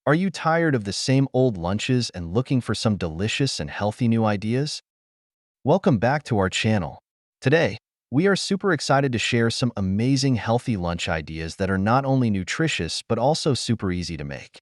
Are you tired of the same old lunches and looking for some delicious and healthy new ideas? Welcome back to our channel. Today, we are super excited to share some amazing healthy lunch ideas that are not only nutritious but also super easy to make.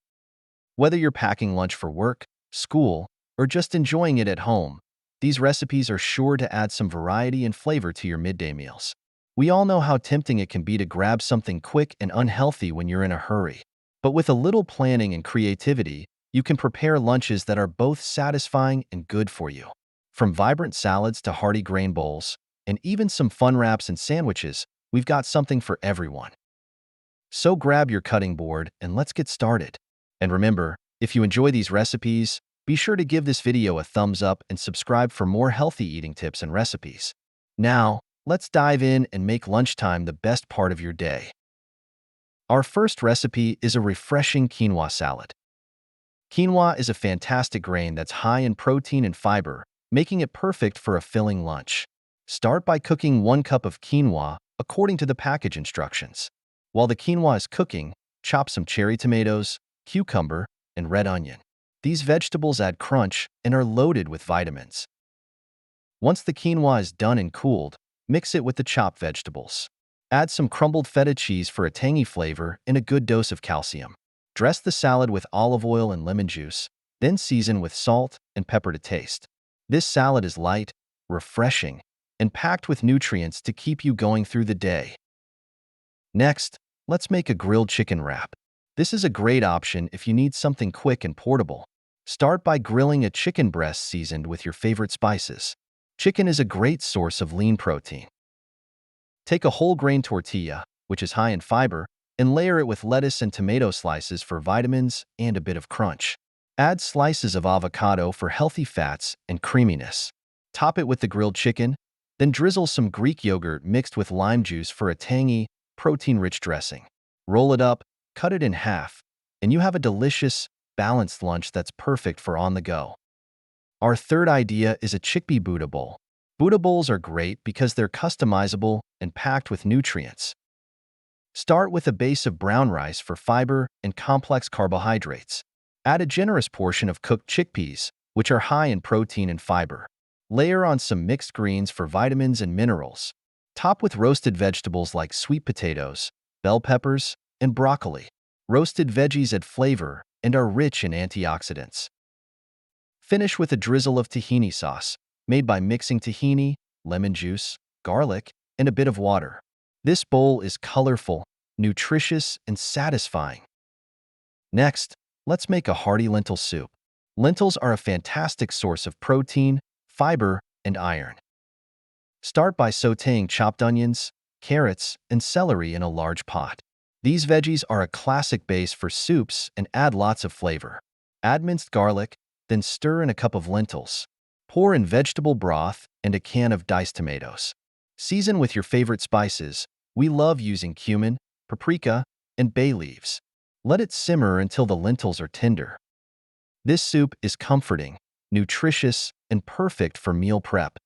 Whether you're packing lunch for work, school, or just enjoying it at home, these recipes are sure to add some variety and flavor to your midday meals. We all know how tempting it can be to grab something quick and unhealthy when you're in a hurry. But with a little planning and creativity, you can prepare lunches that are both satisfying and good for you. From vibrant salads to hearty grain bowls, and even some fun wraps and sandwiches, we've got something for everyone. So grab your cutting board and let's get started. And remember, if you enjoy these recipes, be sure to give this video a thumbs up and subscribe for more healthy eating tips and recipes. Now, let's dive in and make lunchtime the best part of your day. Our first recipe is a refreshing quinoa salad. Quinoa is a fantastic grain that's high in protein and fiber, making it perfect for a filling lunch. Start by cooking 1 cup of quinoa according to the package instructions. While the quinoa is cooking, chop some cherry tomatoes, cucumber, and red onion. These vegetables add crunch and are loaded with vitamins. Once the quinoa is done and cooled, mix it with the chopped vegetables. Add some crumbled feta cheese for a tangy flavor and a good dose of calcium. Dress the salad with olive oil and lemon juice, then season with salt and pepper to taste. This salad is light, refreshing, and packed with nutrients to keep you going through the day. Next, let's make a grilled chicken wrap. This is a great option if you need something quick and portable. Start by grilling a chicken breast seasoned with your favorite spices. Chicken is a great source of lean protein. Take a whole grain tortilla, which is high in fiber, and layer it with lettuce and tomato slices for vitamins and a bit of crunch. Add slices of avocado for healthy fats and creaminess. Top it with the grilled chicken, then drizzle some Greek yogurt mixed with lime juice for a tangy, protein-rich dressing. Roll it up, cut it in half, and you have a delicious, balanced lunch that's perfect for on the go. Our third idea is a chickpea Buddha bowl. Buddha bowls are great because they're customizable and packed with nutrients. Start with a base of brown rice for fiber and complex carbohydrates. Add a generous portion of cooked chickpeas, which are high in protein and fiber. Layer on some mixed greens for vitamins and minerals. Top with roasted vegetables like sweet potatoes, bell peppers, and broccoli. Roasted veggies add flavor and are rich in antioxidants. Finish with a drizzle of tahini sauce, made by mixing tahini, lemon juice, garlic, and a bit of water. This bowl is colorful, nutritious, and satisfying. Next, let's make a hearty lentil soup. Lentils are a fantastic source of protein, fiber, and iron. Start by sautéing chopped onions, carrots, and celery in a large pot. These veggies are a classic base for soups and add lots of flavor. Add minced garlic, then stir in a cup of lentils. Pour in vegetable broth and a can of diced tomatoes. Season with your favorite spices. We love using cumin, paprika, and bay leaves. Let it simmer until the lentils are tender. This soup is comforting, nutritious, and perfect for meal prep.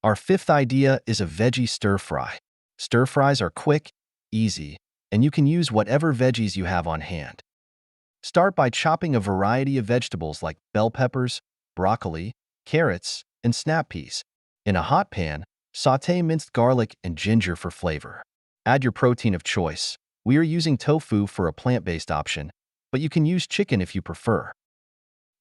Our fifth idea is a veggie stir-fry. Stir-fries are quick, easy, and you can use whatever veggies you have on hand. Start by chopping a variety of vegetables like bell peppers, broccoli, carrots, and snap peas. In a hot pan, sauté minced garlic and ginger for flavor. Add your protein of choice. We are using tofu for a plant-based option, but you can use chicken if you prefer.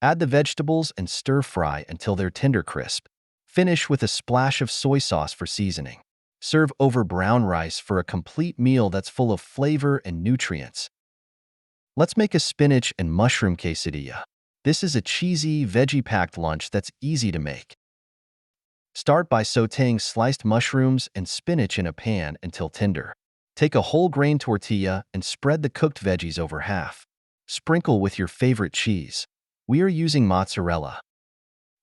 Add the vegetables and stir-fry until they're tender crisp. Finish with a splash of soy sauce for seasoning. Serve over brown rice for a complete meal that's full of flavor and nutrients. Let's make a spinach and mushroom quesadilla. This is a cheesy, veggie-packed lunch that's easy to make. Start by sautéing sliced mushrooms and spinach in a pan until tender. Take a whole grain tortilla and spread the cooked veggies over half. Sprinkle with your favorite cheese. We are using mozzarella.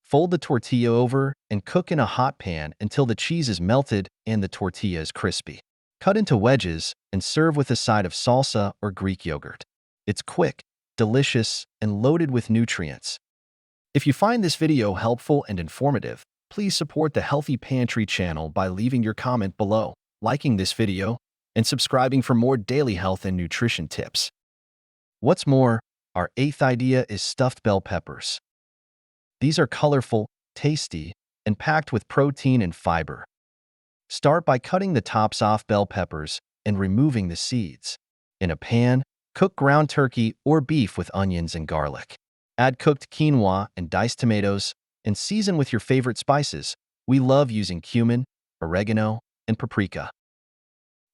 Fold the tortilla over and cook in a hot pan until the cheese is melted and the tortilla is crispy. Cut into wedges and serve with a side of salsa or Greek yogurt. It's quick, delicious, and loaded with nutrients. If you find this video helpful and informative, please support the Healthy Pantry channel by leaving your comment below, liking this video, and subscribing for more daily health and nutrition tips. What's more, Our eighth idea is stuffed bell peppers. These are colorful, tasty, and packed with protein and fiber. Start by cutting the tops off bell peppers and removing the seeds. In a pan, cook ground turkey or beef with onions and garlic. Add cooked quinoa and diced tomatoes and season with your favorite spices. We love using cumin, oregano, and paprika.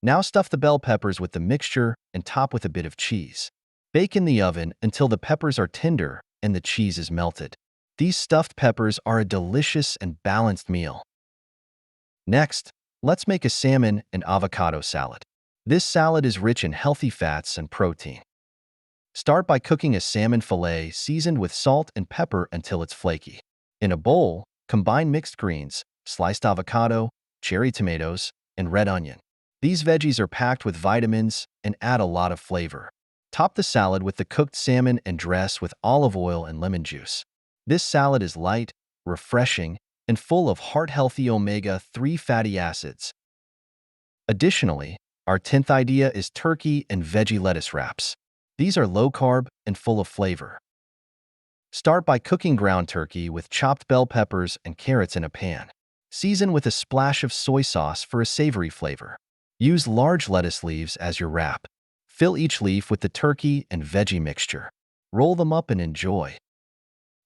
Now stuff the bell peppers with the mixture and top with a bit of cheese. Bake in the oven until the peppers are tender and the cheese is melted. These stuffed peppers are a delicious and balanced meal. Next, let's make a salmon and avocado salad. This salad is rich in healthy fats and protein. Start by cooking a salmon fillet seasoned with salt and pepper until it's flaky. In a bowl, combine mixed greens, sliced avocado, cherry tomatoes, and red onion. These veggies are packed with vitamins and add a lot of flavor. Top the salad with the cooked salmon and dress with olive oil and lemon juice. This salad is light, refreshing, and full of heart-healthy omega-3 fatty acids. Additionally, our 10th idea is turkey and veggie lettuce wraps. These are low-carb and full of flavor. Start by cooking ground turkey with chopped bell peppers and carrots in a pan. Season with a splash of soy sauce for a savory flavor. Use large lettuce leaves as your wrap. Fill each leaf with the turkey and veggie mixture. Roll them up and enjoy.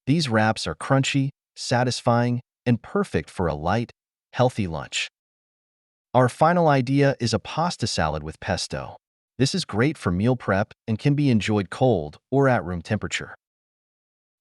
These wraps are crunchy, satisfying, and perfect for a light, healthy lunch. Our final idea is a pasta salad with pesto. This is great for meal prep and can be enjoyed cold or at room temperature.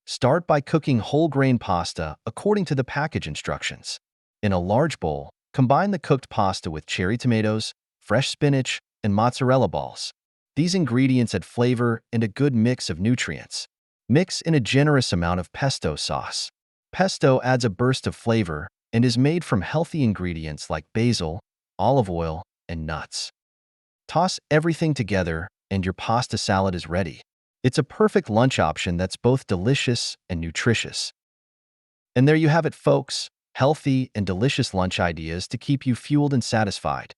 Start by cooking whole grain pasta according to the package instructions. In a large bowl, combine the cooked pasta with cherry tomatoes, fresh spinach, and mozzarella balls. These ingredients add flavor and a good mix of nutrients. Mix in a generous amount of pesto sauce. Pesto adds a burst of flavor and is made from healthy ingredients like basil, olive oil, and nuts. Toss everything together and your pasta salad is ready. It's a perfect lunch option that's both delicious and nutritious. And there you have it, folks. Healthy and delicious lunch ideas to keep you fueled and satisfied.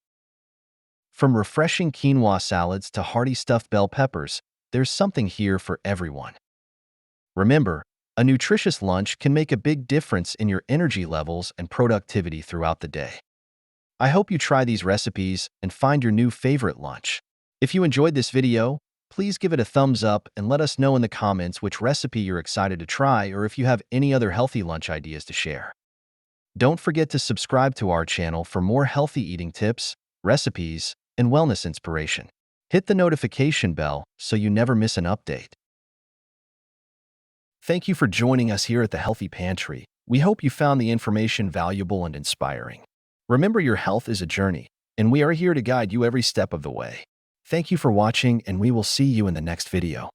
From refreshing quinoa salads to hearty stuffed bell peppers, there's something here for everyone. Remember, a nutritious lunch can make a big difference in your energy levels and productivity throughout the day. I hope you try these recipes and find your new favorite lunch. If you enjoyed this video, please give it a thumbs up and let us know in the comments which recipe you're excited to try or if you have any other healthy lunch ideas to share. Don't forget to subscribe to our channel for more healthy eating tips, recipes, and wellness inspiration. Hit the notification bell so you never miss an update. Thank you for joining us here at the Healthy Pantry. We hope you found the information valuable and inspiring. Remember, your health is a journey, and we are here to guide you every step of the way. Thank you for watching, and we will see you in the next video.